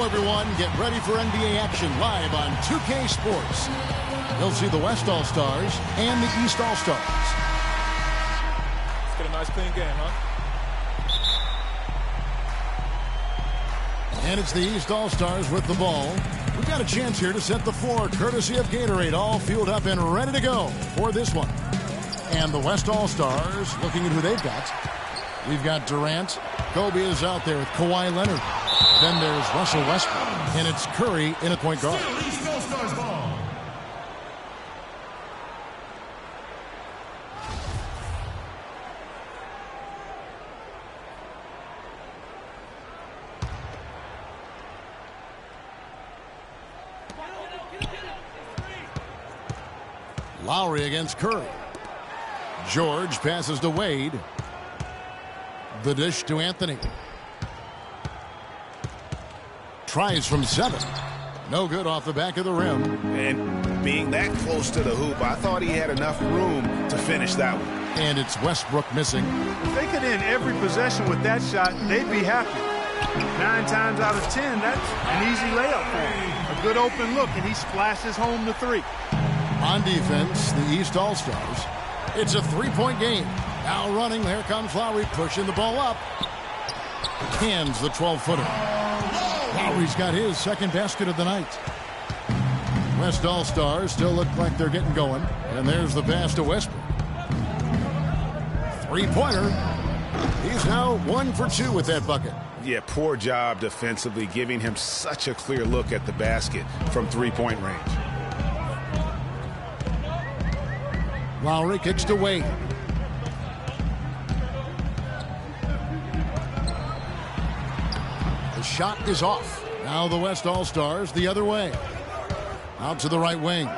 Hello, everyone. Get ready for NBA action live on 2K Sports. You'll see the West All-Stars and the East All-Stars. Let's get a nice, clean game, huh? And it's the East All-Stars with the ball. We've got a chance here to set the floor, courtesy of Gatorade, all fueled up and ready to go for this one. And the West All-Stars, looking at who they've got. We've got Durant. Kobe is out there with Kawhi Leonard. Then there's Russell Westbrook. And it's Curry in at point guard. East All-Stars ball. Lowry against Curry. George passes to Wade. The dish to Anthony. Tries from 7. No good off the back of the rim. And being that close to the hoop, I thought he had enough room to finish that one. And it's Westbrook missing. If they could end every possession with that shot, they'd be happy. 9 times out of 10, that's an easy layup for him. A good open look, and he splashes home the 3. On defense, the East All-Stars. It's a 3-point game. Now running, there comes Lowry, pushing the ball up. Hands the 12-footer. Lowry's got his second basket of the night. West All-Stars still look like they're getting going. And there's the pass to Westbrook. 3-pointer. He's now 1 for 2 with that bucket. Yeah, poor job defensively, giving him such a clear look at the basket from 3-point range. Lowry kicks to Wade. The shot is off. Now the West All-Stars the other way. Out to the right wing.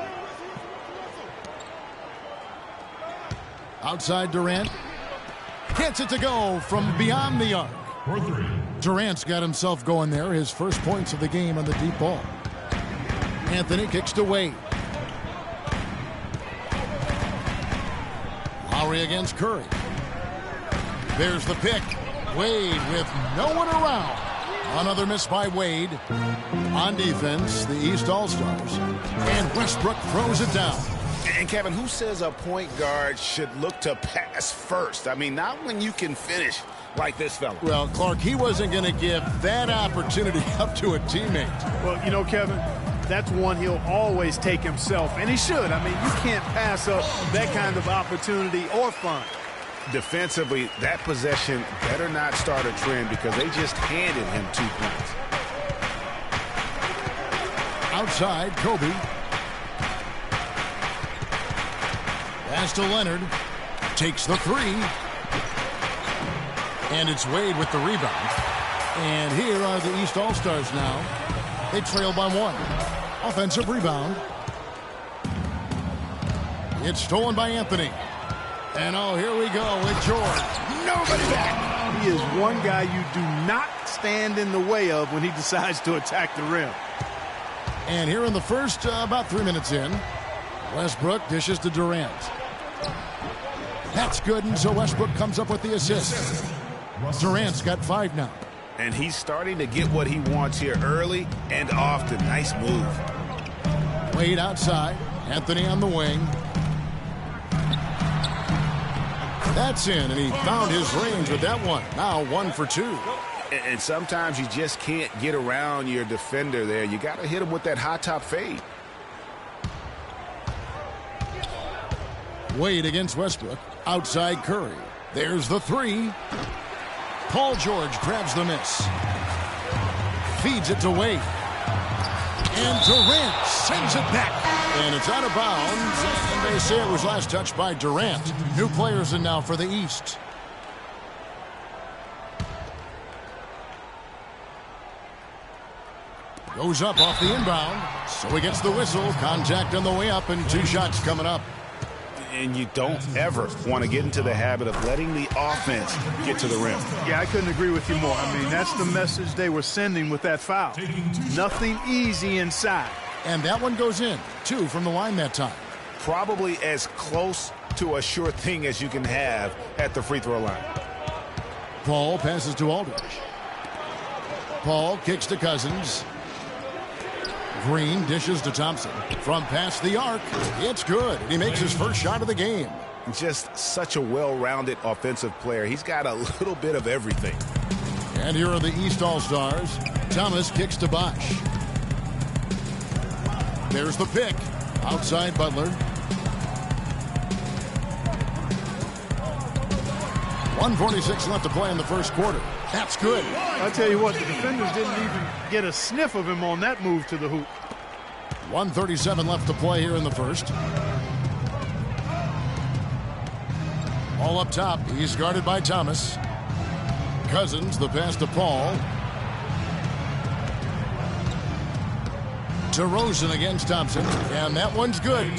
Outside Durant. Gets it to go from beyond the arc. Durant's got himself going there. His first points of the game on the deep ball. Anthony kicks to Wade. Lowry against Curry. There's the pick. Wade with no one around. Another miss by Wade. On defense, the East All-Stars. And Westbrook throws it down. And Kevin, who says a point guard should look to pass first? I mean, not when you can finish like this fella. Well, Clark, he wasn't going to give that opportunity up to a teammate. Well, you know, Kevin, that's one he'll always take himself, and he should. I mean, you can't pass up that kind of opportunity or fun. Defensively, that possession better not start a trend because they just handed him 2 points. Outside, Kobe. Pass to Leonard. Takes the 3. And it's Wade with the rebound. And here are the East All-Stars now. They trail by 1. Offensive rebound. It's stolen by Anthony. And oh, here we go with George. Nobody back. He is one guy you do not stand in the way of when he decides to attack the rim. And here in the first, about 3 minutes in, Westbrook dishes to Durant. That's good, and so Westbrook comes up with the assist. Durant's got 5 now. And he's starting to get what he wants here early and often. Nice move. Wade outside. Anthony on the wing. That's in, and he found his range with that one. Now 1 for 2. And sometimes you just can't get around your defender there. You got to hit him with that high top fade. Wade against Westbrook. Outside Curry. There's the 3. Paul George grabs the miss. Feeds it to Wade. And Durant sends it back. And it's out of bounds. And they say it was last touched by Durant. New players in now for the East. Goes up off the inbound. So he gets the whistle. Contact on the way up and 2 shots coming up. And you don't ever want to get into the habit of letting the offense get to the rim. Yeah, I couldn't agree with you more. I mean, that's the message they were sending with that foul. Nothing easy inside. And that one goes in. 2 from the line that time. Probably as close to a sure thing as you can have at the free throw line. Paul passes to Aldridge. Paul kicks to Cousins. Green dishes to Thompson. From past the arc, it's good. He makes his first shot of the game. Just such a well-rounded offensive player. He's got a little bit of everything. And here are the East All-Stars. Thomas kicks to Bosch. There's the pick. Outside Butler. 1:46 left to play in the first quarter. That's good. I'll tell you what, the defenders didn't even get a sniff of him on that move to the hoop. 1:37 left to play here in the first. All up top. He's guarded by Thomas. Cousins, the pass to Paul. DeRozan against Thompson. And that one's good.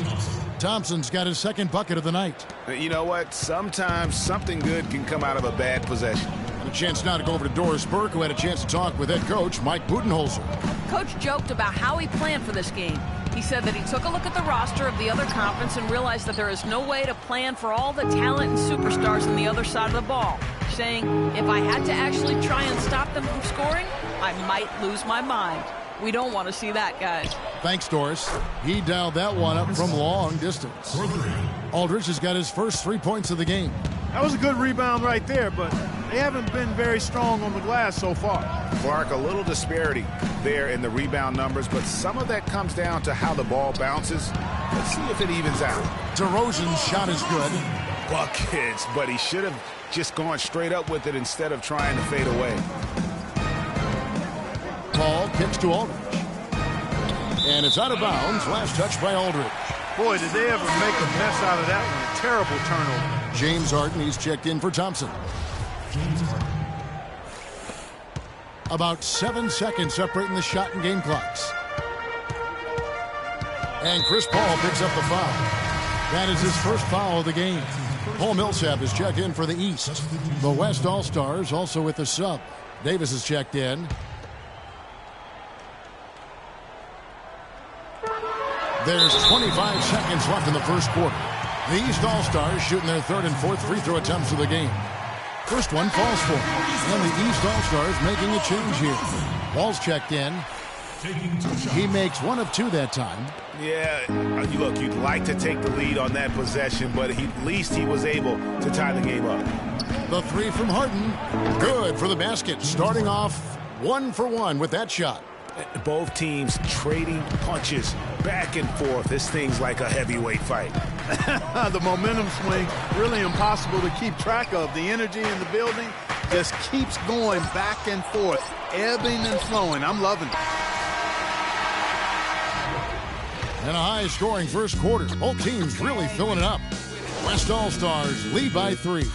Thompson's got his second bucket of the night. You know what? Sometimes something good can come out of a bad possession. And a chance now to go over to Doris Burke, who had a chance to talk with head coach Mike Budenholzer. Coach joked about how he planned for this game. He said that he took a look at the roster of the other conference and realized that there is no way to plan for all the talent and superstars on the other side of the ball, saying, if I had to actually try and stop them from scoring, I might lose my mind. We don't want to see that, guys. Thanks, Doris. He dialed that one up from long distance. Aldridge has got his first 3 points of the game. That was a good rebound right there, but they haven't been very strong on the glass so far. Clark, a little disparity there in the rebound numbers, but some of that comes down to how the ball bounces. Let's see if it evens out. DeRozan's shot is good. Buckets, but he should have just gone straight up with it instead of trying to fade away. Paul kicks to Aldridge. And it's out of bounds. Last touch by Aldridge. Boy, did they ever make a mess out of that one. A terrible turnover. James Harden, he's checked in for Thompson. About 7 seconds separating the shot and game clocks. And Chris Paul picks up the foul. That is his first foul of the game. Paul Millsap is checked in for the East. The West All-Stars also with the sub. Davis is checked in. There's 25 seconds left in the first quarter. The East All-Stars shooting their third and fourth free throw attempts of the game. First one falls for him. And the East All-Stars making a change here. Ball's checked in. He makes one of two that time. Yeah, look, you'd like to take the lead on that possession, but at least he was able to tie the game up. The three from Harden. Good for the basket. Starting off 1 for 1 with that shot. Both teams trading punches back and forth. This thing's like a heavyweight fight. The momentum swing, really impossible to keep track of. The energy in the building just keeps going back and forth, ebbing and flowing. I'm loving it. And a high-scoring first quarter. Both teams really filling it up. West All-Stars lead by 3.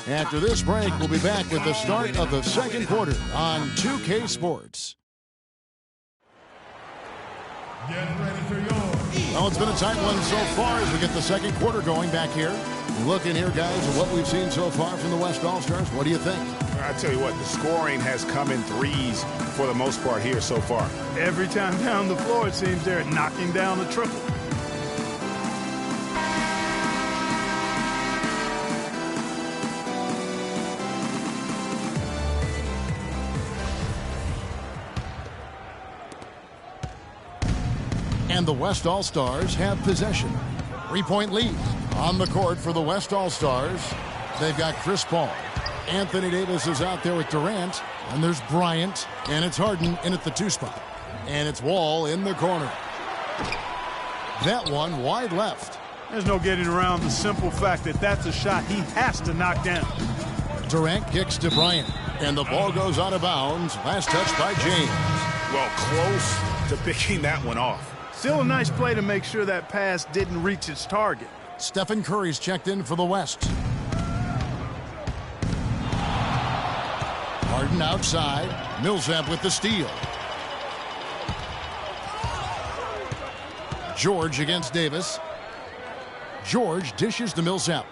After this break, we'll be back with the start of the second quarter on 2K Sports. Well, it's been a tight one so far as we get the second quarter going back here. Looking here, guys, at what we've seen so far from the West All-Stars. What do you think? I tell you what, the scoring has come in threes for the most part here so far. Every time down the floor, it seems they're knocking down a triple. And the West All-Stars have possession. 3-point lead on the court for the West All-Stars. They've got Chris Paul. Anthony Davis is out there with Durant. And there's Bryant. And it's Harden in at the 2 spot. And it's Wall in the corner. That one wide left. There's no getting around the simple fact that that's a shot he has to knock down. Durant kicks to Bryant. And the ball goes out of bounds. Last touch by James. Well, close to picking that one off. Still a nice play to make sure that pass didn't reach its target. Stephen Curry's checked in for the West. Harden outside. Millsap with the steal. George against Davis. George dishes to Millsap.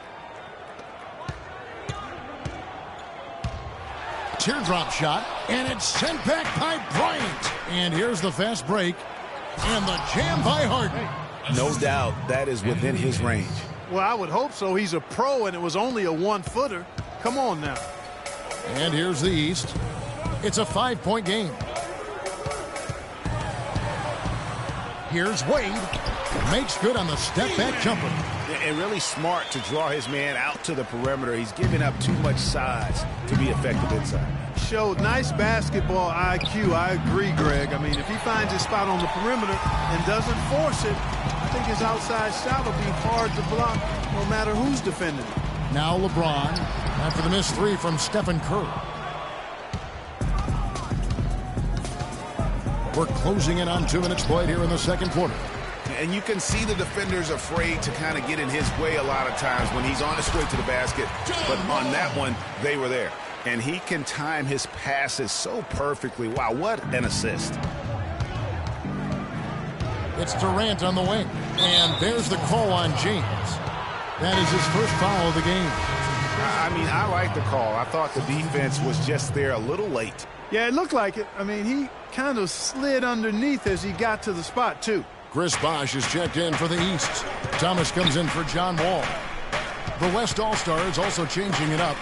Teardrop shot, and it's sent back by Bryant. And here's the fast break. And the jam by Harden. No doubt that is within his range. Well, I would hope so. He's a pro, and it was only a 1-footer. Come on now. And here's the East. It's a 5-point game. Here's Wade. Makes good on the step-back jumper. And really smart to draw his man out to the perimeter. He's giving up too much size to be effective inside. Showed nice basketball IQ. I agree, Greg. I mean, if he finds his spot on the perimeter and doesn't force it, I think his outside shot will be hard to block no matter who's defending it. Now LeBron after the missed three from Stephen Curry. We're closing in on 2 minutes played here in the second quarter. And you can see the defenders afraid to kind of get in his way a lot of times when he's on his way to the basket. But on that one, they were there. And he can time his passes so perfectly. Wow, what an assist. It's Durant on the wing. And there's the call on James. That is his first foul of the game. I mean, I like the call. I thought the defense was just there a little late. Yeah, it looked like it. I mean, he kind of slid underneath as he got to the spot, too. Chris Bosh is checked in for the East. Thomas comes in for John Wall. The West All-Stars also changing it up.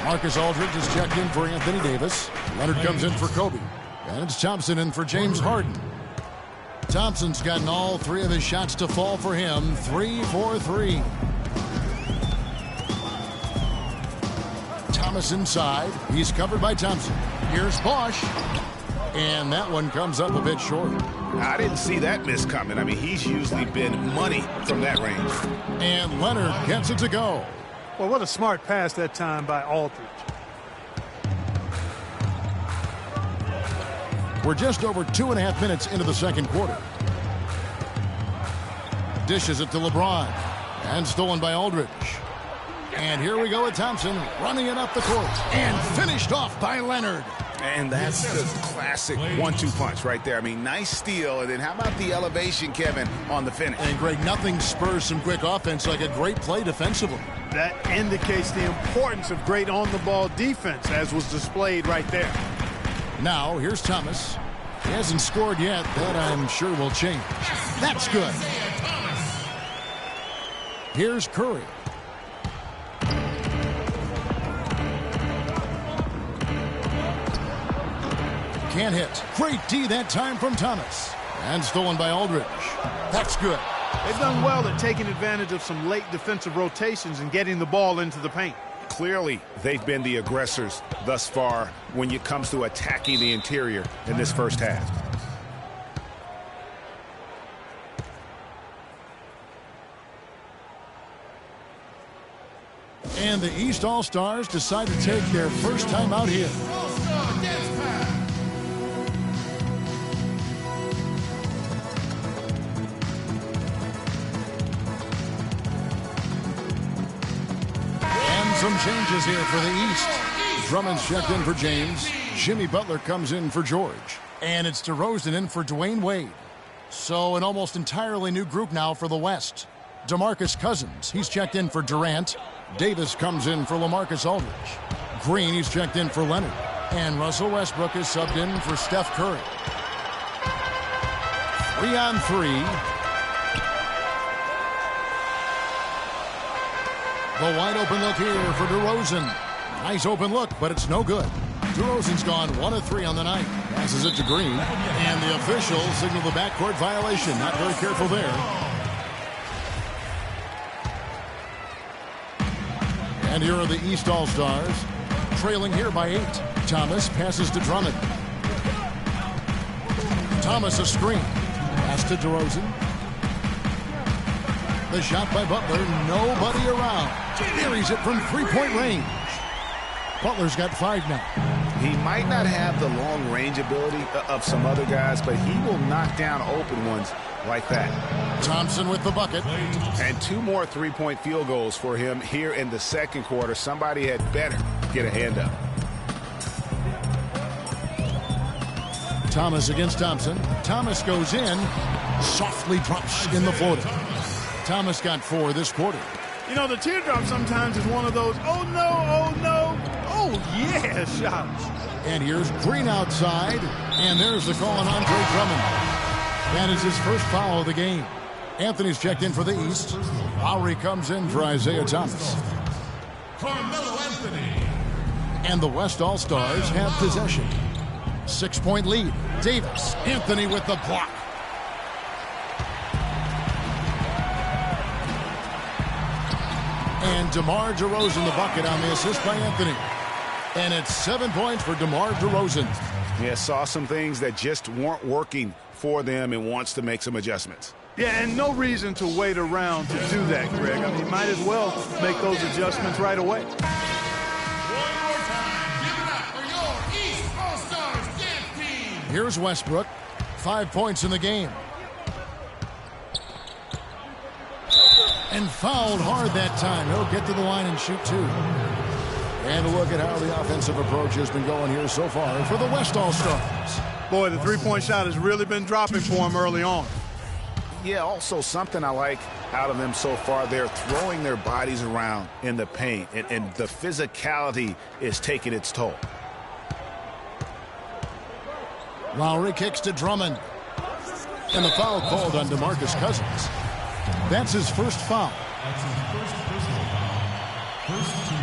Marcus Aldridge is checked in for Anthony Davis. Leonard comes in for Kobe. And it's Thompson in for James Harden. Thompson's gotten all 3 of his shots to fall for him. 3 for 3. Thomas inside. He's covered by Thompson. Here's Bosh. And that one comes up a bit short. I didn't see that miss coming. I mean, he's usually been money from that range. And Leonard gets it to go. Well, what a smart pass that time by Aldridge. We're just over 2.5 minutes into the second quarter. Dishes it to LeBron. And stolen by Aldridge. And here we go with Thompson running it up the court. And finished off by Leonard. And that's the classic 1-2 punch right there. I mean, nice steal. And then how about the elevation, Kevin, on the finish? And, Greg, nothing spurs some quick offense like a great play defensively. That indicates the importance of great on-the-ball defense, as was displayed right there. Now, here's Thomas. He hasn't scored yet. That, I'm sure, will change. That's good. Here's Curry. Can't hit. Great D that time from Thomas. And stolen by Aldridge. That's good. They've done well at taking advantage of some late defensive rotations and getting the ball into the paint. Clearly, they've been the aggressors thus far when it comes to attacking the interior in this first half. And the East All-Stars decide to take their first time out here. Some changes here for the East. Drummond's checked in for James. Jimmy Butler comes in for George. And it's DeRozan in for Dwayne Wade. So an almost entirely new group now for the West. DeMarcus Cousins, he's checked in for Durant. Davis comes in for LaMarcus Aldridge. Green, he's checked in for Leonard. And Russell Westbrook is subbed in for Steph Curry. 3-on-3. The wide open look here for DeRozan. Nice open look, but it's no good. DeRozan's gone 1 of 3 on the night. Passes it to Green. And the officials signal the backcourt violation. Not very careful there. And here are the East All-Stars. Trailing here by 8. Thomas passes to Drummond. Thomas a screen. Pass to DeRozan. The shot by Butler, nobody around. Buries it from 3-point range. Butler's got 5 now. He might not have the long range ability of some other guys, but he will knock down open ones like that. Thompson with the bucket. And 2 more 3-point field goals for him here in the second quarter. Somebody had better get a hand up. Thomas against Thompson. Thomas goes in. Softly drops in the floater. Thomas got 4 this quarter. You know, the teardrop sometimes is one of those, oh no, oh no, oh yeah shots. And here's Green outside. And there's the call on Andre Drummond. That is his first foul of the game. Anthony's checked in for the East. Lowry comes in for Isaiah Thomas. Carmelo Anthony. And the West All-Stars have possession. 6-point lead. Davis. Anthony with the block. And DeMar DeRozan the bucket on the assist by Anthony. And it's 7 points for DeMar DeRozan. Yeah, saw some things that just weren't working for them and wants to make some adjustments. Yeah, and no reason to wait around to do that, Greg. I mean, might as well make those adjustments right away. One more time, give it up for your East All-Stars dance team. Here's Westbrook. 5 points in the game. And fouled hard that time. He'll get to the line and shoot 2. And look at how the offensive approach has been going here so far for the West All-Stars. Boy, the three-point shot has really been dropping for him early on. Yeah, also something I like out of them so far, they're throwing their bodies around in the paint, and the physicality is taking its toll. Lowry kicks to Drummond. And the foul called on DeMarcus Cousins. That's his first foul. That's his first personal foul. First team.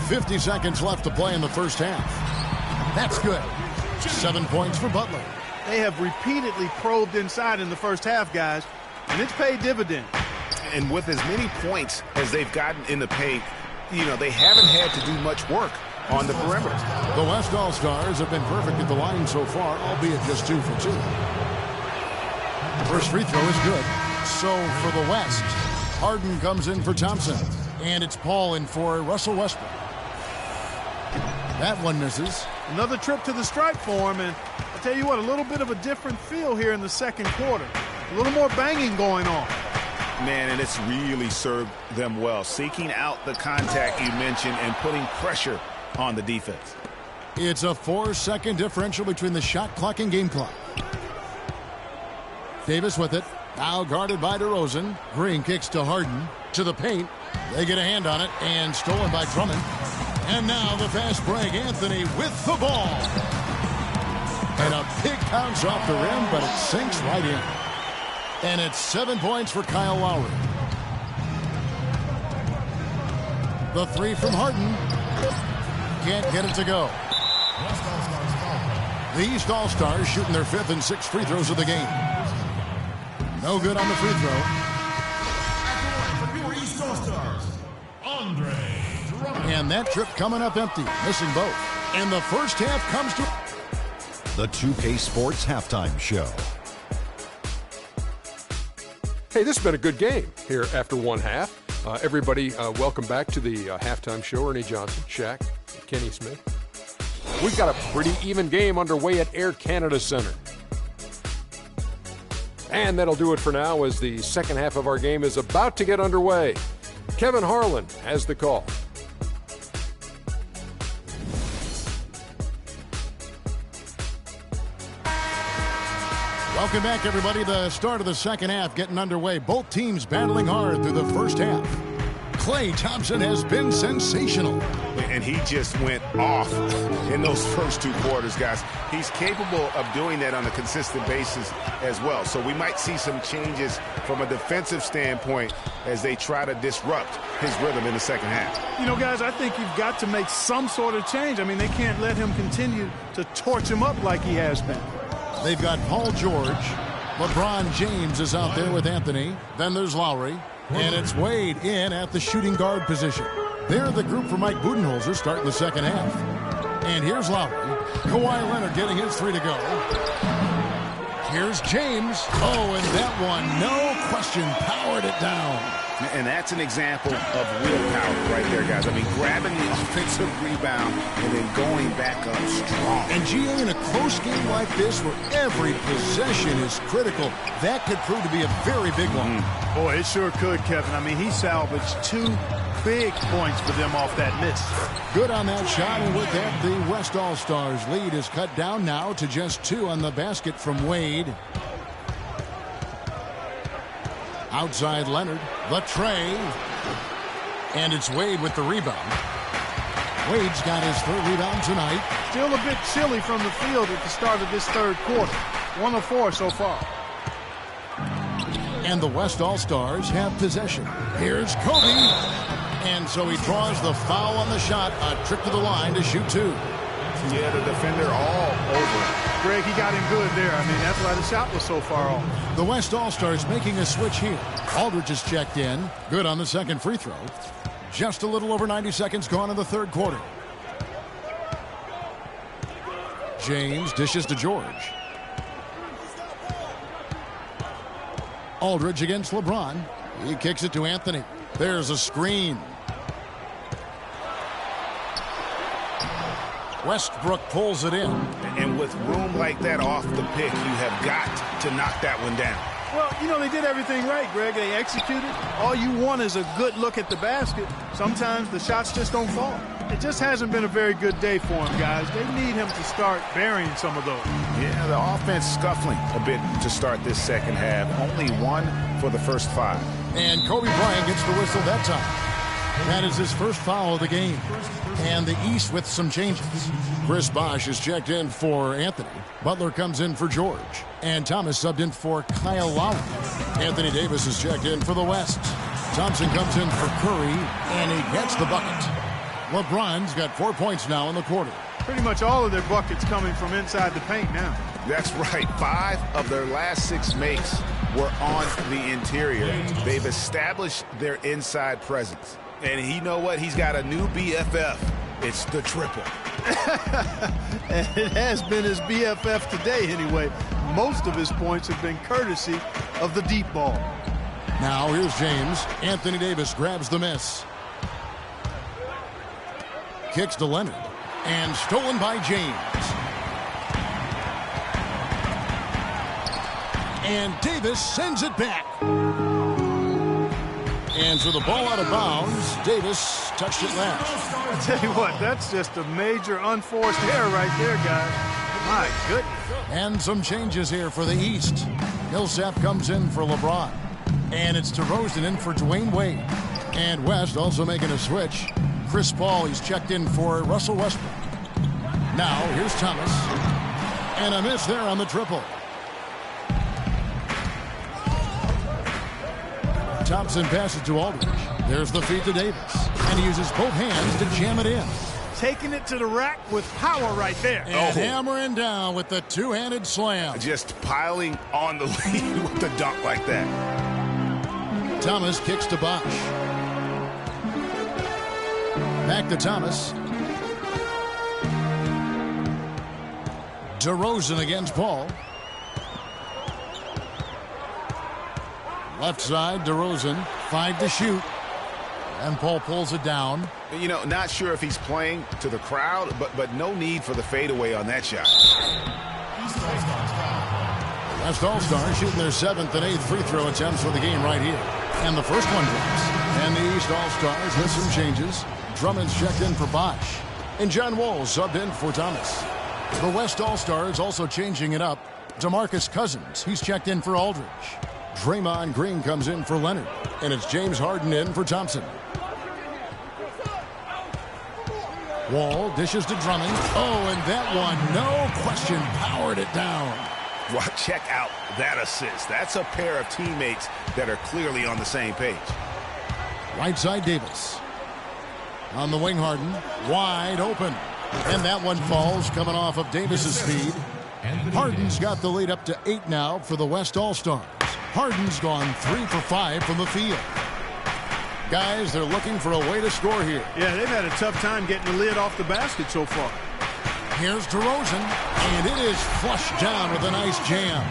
50 seconds left to play in the first half. That's good. 7 points for Butler. They have repeatedly probed inside in the first half, guys, and it's paid dividends. And with as many points as they've gotten in the paint, you know, they haven't had to do much work on the perimeter. The West All-Stars have been perfect at the line so far, albeit just 2 for 2. The first free throw is good. So for the West, Harden comes in for Thompson. And it's Paul in for Russell Westbrook. That one misses. Another trip to the stripe for him, and I'll tell you what, a little bit of a different feel here in the second quarter. A little more banging going on. Man, and it's really served them well, seeking out the contact you mentioned and putting pressure on the defense. It's a 4-second differential between the shot clock and game clock. Davis with it. Now guarded by DeRozan. Green kicks to Harden. To the paint. They get a hand on it and stolen by Drummond. And now the fast break. Anthony with the ball. And a big bounce off the rim, but it sinks right in. And it's 7 points for Kyle Lowry. The three from Harden. Can't get it to go. The East All-Stars shooting their 5th and 6th free throws of the game. No good on the free throw. From your East All-Stars, Andre Drummond. And that trip coming up empty, missing both. And the first half comes to... The 2K Sports Halftime Show. Hey, this has been a good game here after one half. Everybody, welcome back to the halftime show. Ernie Johnson, Shaq, Kenny Smith. We've got a pretty even game underway at Air Canada Center. And that'll do it for now as the second half of our game is about to get underway. Kevin Harlan has the call. Welcome back, everybody. The start of the second half getting underway. Both teams battling hard through the first half. Klay Thompson has been sensational. And he just went off in those first 2 quarters, guys. He's capable of doing that on a consistent basis as well. So we might see some changes from a defensive standpoint as they try to disrupt his rhythm in the second half. You know, guys, I think you've got to make some sort of change. I mean, they can't let him continue to torch him up like he has been. They've got Paul George. LeBron James is out there with Anthony. Then there's Lowry. And it's Wade in at the shooting guard position. They're the group for Mike Budenholzer starting the second half. And here's Lowry. Kawhi Leonard getting his 3 to go. Here's James. Oh, and that one, no question, powered it down. And that's an example of willpower right there, guys. I mean, grabbing the offensive rebound and then going back up strong. And GA, in a close game like this where every possession is critical, that could prove to be a very big one. Boy, it sure could, Kevin. I mean, he salvaged 2 big points for them off that miss. Good on that shot, and with that, the West All-Stars lead is cut down now to just 2 on the basket from Wade. Outside Leonard, the tray, and it's Wade with the rebound. Wade's got his 3rd rebound tonight. Still a bit chilly from the field at the start of this third quarter. 1 of 4 so far. And the West All-Stars have possession. Here's Kobe. And so he draws the foul on the shot. A trip to the line to shoot 2. Yeah, the defender all over Greg, he got him good there. I mean, that's why the shot was so far off. The West All-Stars making a switch here. Aldridge is checked in. Good on the second free throw. Just a little over 90 seconds gone in the third quarter. James dishes to George. Aldridge against LeBron. He kicks it to Anthony. There's a screen. Westbrook pulls it in. And with room like that off the pick, you have got to knock that one down. Well, you know, they did everything right, Greg. They executed. All you want is a good look at the basket. Sometimes the shots just don't fall. It just hasn't been a very good day for him, guys. They need him to start burying some of those. Yeah, the offense scuffling a bit to start this second half. Only one for the first 5. And Kobe Bryant gets the whistle that time. That is his first foul of the game. And the East with some changes. Chris Bosh is checked in for Anthony. Butler comes in for George. And Thomas subbed in for Kyle Lowry. Anthony Davis is checked in for the West. Thompson comes in for Curry, and he gets the bucket. LeBron's got 4 points now in the quarter. Pretty much all of their buckets coming from inside the paint now. That's right. 5 of their last 6 makes were on the interior. They've established their inside presence. And you know what? He's got a new BFF. It's the triple. And it has been his BFF today anyway. Most of his points have been courtesy of the deep ball. Now here's James. Anthony Davis grabs the miss. Kicks to Leonard. And stolen by James. And Davis sends it back. And so the ball out of bounds. Davis touched it last. I tell you what, that's just a major unforced error right there, guys. My goodness. And some changes here for the East. Millsap comes in for LeBron. And it's DeRozan in for Dwayne Wade. And West also making a switch. Chris Paul, he's checked in for Russell Westbrook. Now, here's Thomas. And a miss there on the triple. Thompson passes to Aldridge. There's the feed to Davis. And he uses both hands to jam it in. Taking it to the rack with power right there. And hammering down with the two-handed slam. Just piling on the lead with the dunk like that. Thomas kicks to Bosh. Back to Thomas. DeRozan against Paul. Left side, DeRozan, 5 to shoot. And Paul pulls it down. You know, not sure if he's playing to the crowd, but no need for the fadeaway on that shot. West All-Stars shooting their 7th and 8th free throw attempts for the game right here. And the first one drops. And the East All-Stars with some changes. Drummond's checked in for Bosh. And John Wall subbed in for Thomas. The West All-Stars also changing it up. DeMarcus Cousins, he's checked in for Aldridge. Draymond Green comes in for Leonard. And it's James Harden in for Thompson. Wall dishes to Drummond. Oh, and that one, no question, powered it down. Well, check out that assist. That's a pair of teammates that are clearly on the same page. Right side, Davis. On the wing, Harden. Wide open. And that one falls, coming off of Davis's speed. Harden's got the lead up to 8 now for the West All-Stars. Harden's gone 3 for 5 from the field. Guys, they're looking for a way to score here. Yeah, they've had a tough time getting the lid off the basket so far. Here's DeRozan, and it is flushed down with a nice jam.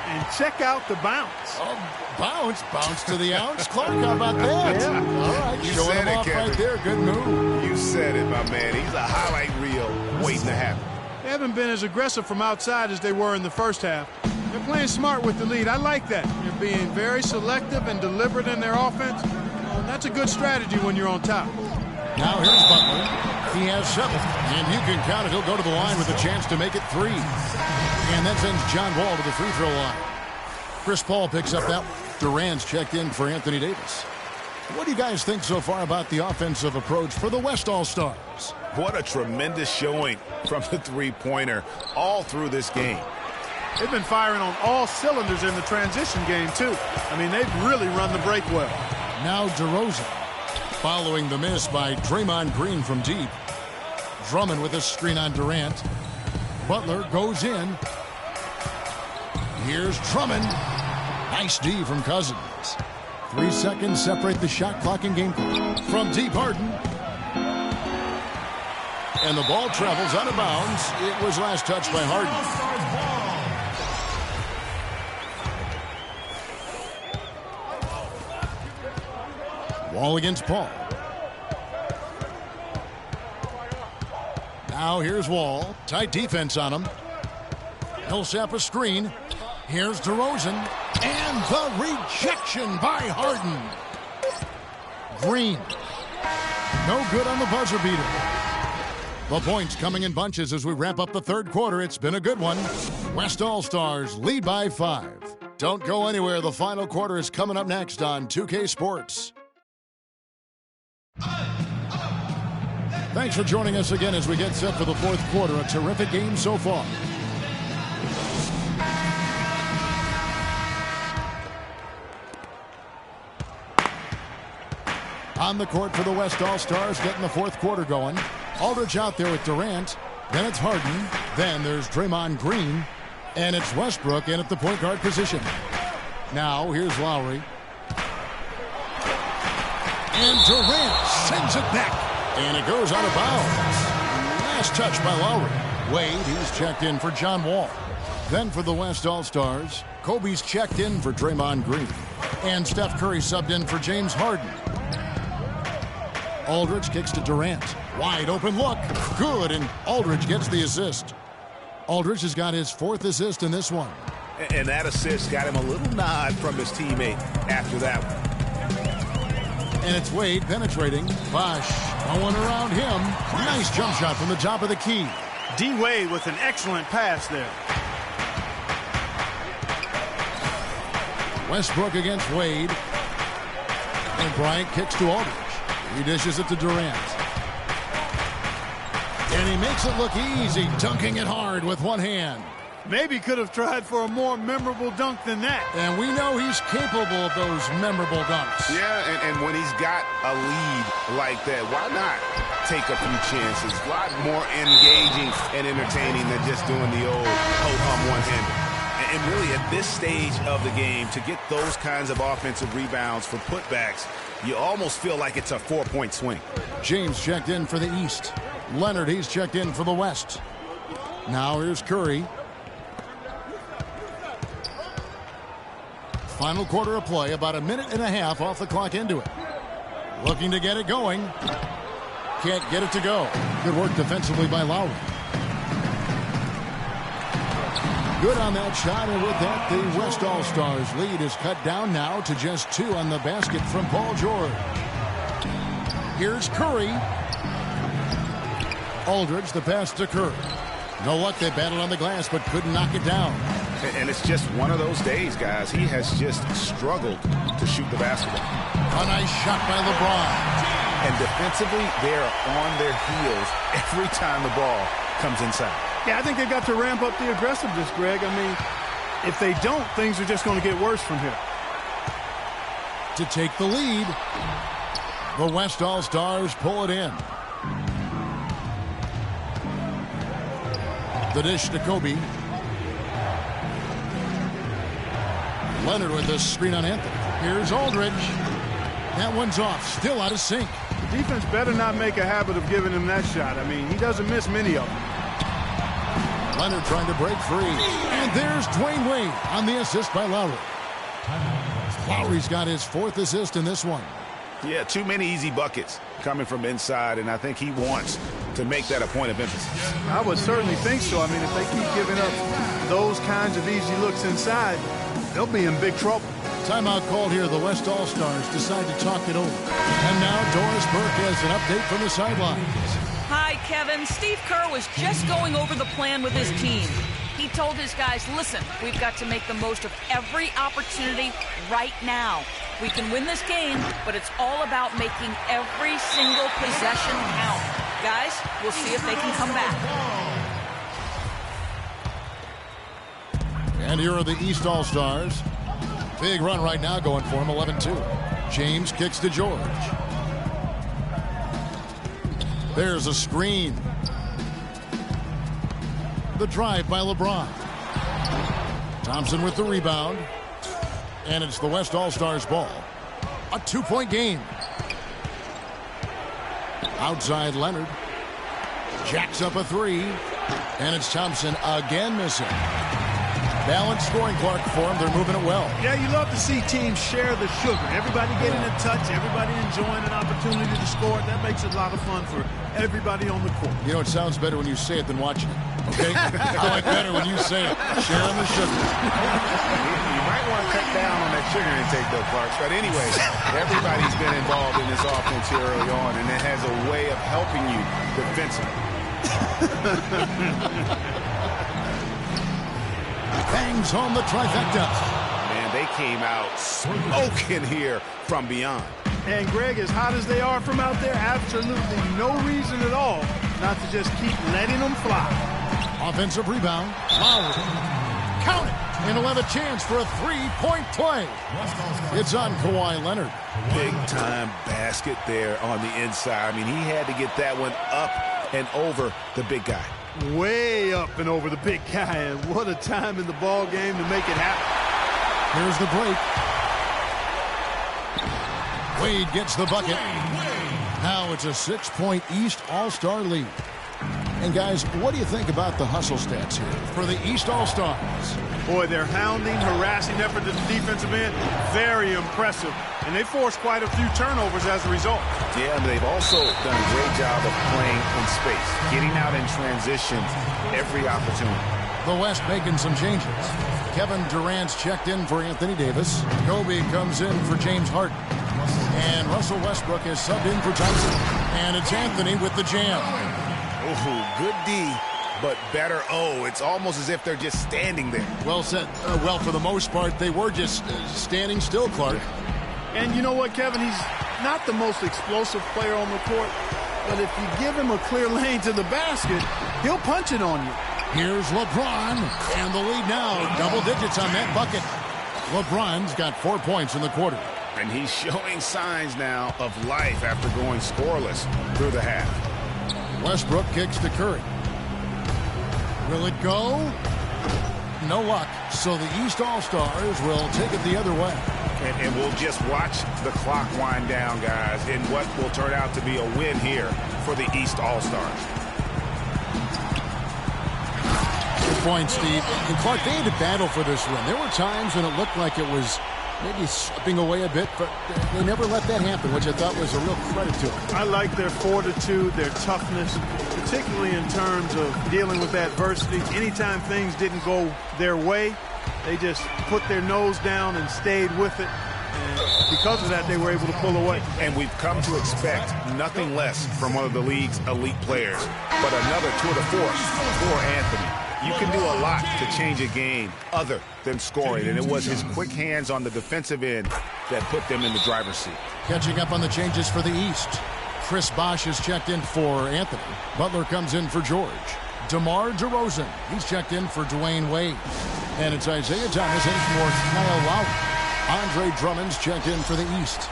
And check out the bounce. Oh, bounce to the ounce. Clark, how about that? Yeah. All right, You showing said him it, off Kevin. right there. Good move. You said it, my man. He's a highlight reel waiting to happen. They haven't been as aggressive from outside as they were in the first half. They're playing smart with the lead. I like that. They're being very selective and deliberate in their offense. And that's a good strategy when you're on top. Now here's Butler. He has 7. And you can count it. He'll go to the line with a chance to make it 3. And that sends John Wall to the free throw line. Chris Paul picks up that one. Durant's checked in for Anthony Davis. What do you guys think so far about the offensive approach for the West All-Stars? What a tremendous showing from the three-pointer all through this game. They've been firing on all cylinders in the transition game, too. I mean, they've really run the break well. Now DeRozan, following the miss by Draymond Green from deep. Drummond with a screen on Durant. Butler goes in. Here's Drummond. Nice D from Cousins. 3 seconds separate the shot clock and game clock. From deep, Harden. And the ball travels out of bounds. It was last touched by Harden. Wall against Paul. Now here's Wall. Tight defense on him. Millsap a screen. Here's DeRozan. And the rejection by Harden. Green. No good on the buzzer beater. The points coming in bunches as we wrap up the third quarter. It's been a good one. West All-Stars lead by 5. Don't go anywhere. The final quarter is coming up next on 2K Sports. Thanks for joining us again as we get set for the fourth quarter. A terrific game so far. On the court for the West All-Stars, getting the fourth quarter going. Aldridge out there with Durant. Then it's Harden. Then there's Draymond Green. And it's Westbrook in at the point guard position. Now here's Lowry. And Durant sends it back. And it goes out of bounds. Last touch by Lowry. Wade, he's checked in for John Wall. Then for the West All-Stars, Kobe's checked in for Draymond Green. And Steph Curry subbed in for James Harden. Aldridge kicks to Durant. Wide open look. Good, and Aldridge gets the assist. Aldridge has got his 4th assist in this one. And that assist got him a little nod from his teammate after that one. And it's Wade penetrating. Bosh, no one around him. Nice jump shot from the top of the key. D. Wade with an excellent pass there. Westbrook against Wade. And Bryant kicks to Aldridge. He dishes it to Durant. And he makes it look easy, dunking it hard with one hand. Maybe could have tried for a more memorable dunk than that. And we know he's capable of those memorable dunks. Yeah, and when he's got a lead like that, why not take a few chances? A lot more engaging and entertaining than just doing the old ho-hum one-hander. And really, at this stage of the game, to get those kinds of offensive rebounds for putbacks, you almost feel like it's a 4-point swing. James checked in for the East. Leonard, he's checked in for the West. Now here's Curry. Final quarter of play, about a minute and a half off the clock into it. Looking to get it going. Can't get it to go. Good work defensively by Lowry. Good on that shot, and with that, the West All-Stars lead is cut down now to just 2 on the basket from Paul George. Here's Curry. Aldridge, the pass to Curry. No luck, they battled on the glass, but couldn't knock it down. And it's just one of those days, guys. He has just struggled to shoot the basketball. A nice shot by LeBron. And defensively, they're on their heels every time the ball comes inside. Yeah, I think they've got to ramp up the aggressiveness, Greg. I mean, if they don't, things are just going to get worse from here. To take the lead, the West All-Stars pull it in. The dish to Kobe. Leonard with the screen on Anthony. Here's Aldridge. That one's off. Still out of sync. The defense better not make a habit of giving him that shot. I mean, he doesn't miss many of them. Leonard trying to break free. And there's Dwayne Wade on the assist by Lowry. Lowry's got his 4th assist in this one. Yeah, too many easy buckets coming from inside, and I think he wants to make that a point of emphasis. I would certainly think so. I mean, if they keep giving up those kinds of easy looks inside, they'll be in big trouble. Timeout called here. The West All-Stars decide to talk it over. And now Doris Burke has an update from the sidelines. Hi, Kevin. Steve Kerr was just going over the plan with his team. He told his guys, listen, we've got to make the most of every opportunity right now. We can win this game, but it's all about making every single possession count. Guys, we'll see if they can come back. And here are the East All-Stars. Big run right now going for him, 11-2. James kicks to George. There's a screen. The drive by LeBron. Thompson with the rebound. And it's the West All-Stars ball. A 2-point game. Outside Leonard. Jacks up a three. And it's Thompson again missing. Balanced scoring, Clark, for them. They're moving it well. Yeah, you love to see teams share the sugar. Everybody getting a touch, everybody enjoying an opportunity to score. That makes it a lot of fun for everybody on the court. You know, it sounds better when you say it than watching it. Okay? I like better when you say it. Sharing the sugar. You might want to cut down on that sugar intake, though, Clark. But anyway, everybody's been involved in this offense here early on, and it has a way of helping you defensively. Bangs home the trifecta. Man, they came out smoking here from beyond. And, Greg, as hot as they are from out there, absolutely no reason at all not to just keep letting them fly. Offensive rebound. Lowry. Count it. And he'll have a chance for a three-point play. It's on Kawhi Leonard. Big-time basket there on the inside. I mean, he had to get that one up and over the big guy. Way up and over the big guy, and what a time in the ball game to make it happen. Here's the break. Wade gets the bucket. Now it's a 6-point East All-Star lead. And guys, what do you think about the hustle stats here for the East All-Stars? Boy, their hounding, harassing effort at the defensive end, very impressive. And they forced quite a few turnovers as a result. Yeah, and they've also done a great job of playing in space, getting out in transition every opportunity. The West making some changes. Kevin Durant's checked in for Anthony Davis. Kobe comes in for James Harden. And Russell Westbrook is subbed in for Thompson. And it's Anthony with the jam. Oh, good D, but better O. It's almost as if they're just standing there. Well said. Well, for the most part, they were just standing still, Clark. And you know what, Kevin? He's not the most explosive player on the court, but if you give him a clear lane to the basket, he'll punch it on you. Here's LeBron, and the lead now, double digits on that bucket. LeBron's got 4 points in the quarter. And he's showing signs now of life after going scoreless through the half. Westbrook kicks to Curry. Will it go? No luck. So the East All-Stars will take it the other way. And we'll just watch the clock wind down, guys, in what will turn out to be a win here for the East All-Stars. Good point, Steve. And Clark, they had to battle for this win. There were times when it looked like it was maybe slipping away a bit, but they never let that happen, which I thought was a real credit to them. I like their fortitude, their toughness, particularly in terms of dealing with adversity. Anytime things didn't go their way, they just put their nose down and stayed with it. And because of that, they were able to pull away. And we've come to expect nothing less from one of the league's elite players, but another tour de force for Anthony. You can do a lot to change a game other than scoring, and it was his quick hands on the defensive end that put them in the driver's seat. Catching up on the changes for the East. Chris Bosh is checked in for Anthony. Butler comes in for George. DeMar DeRozan, he's checked in for Dwayne Wade. And it's Isaiah Thomas in for Kyle Lowry. Andre Drummond's checked in for the East.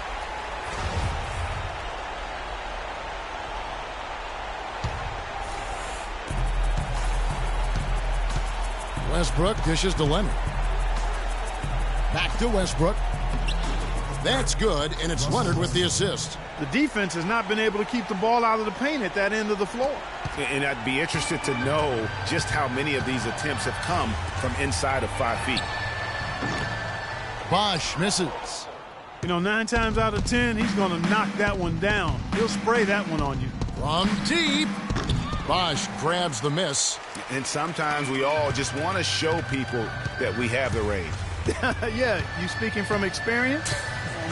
Westbrook dishes to Leonard. Back to Westbrook. That's good, and it's Leonard with the assist. The defense has not been able to keep the ball out of the paint at that end of the floor. And I'd be interested to know just how many of these attempts have come from inside of 5 feet. Bosh misses. You know, 9 times out of 10, he's going to knock that one down. He'll spray that one on you. From deep. Bosh grabs the miss. And sometimes we all just want to show people that we have the range. Yeah, you speaking from experience?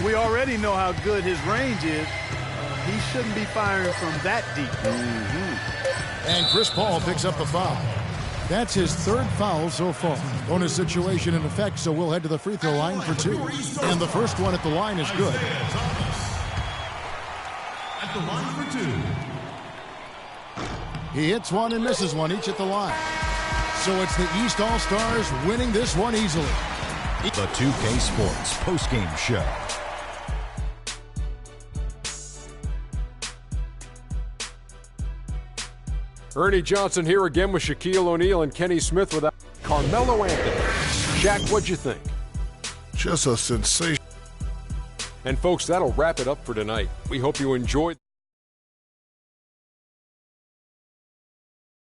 We already know how good his range is. He shouldn't be firing from that deep. And Chris Paul picks up the foul. That's his 3rd foul so far. Bonus situation in effect, so we'll head to the free throw line for 2. And the first one at the line is good. At the line for 2. He hits one and misses one, each at the line. So it's the East All-Stars winning this one easily. The 2K Sports postgame show. Ernie Johnson here again with Shaquille O'Neal and Kenny Smith without Carmelo Anthony. Shaq, what'd you think? Just a sensation. And folks, that'll wrap it up for tonight. We hope you enjoyed.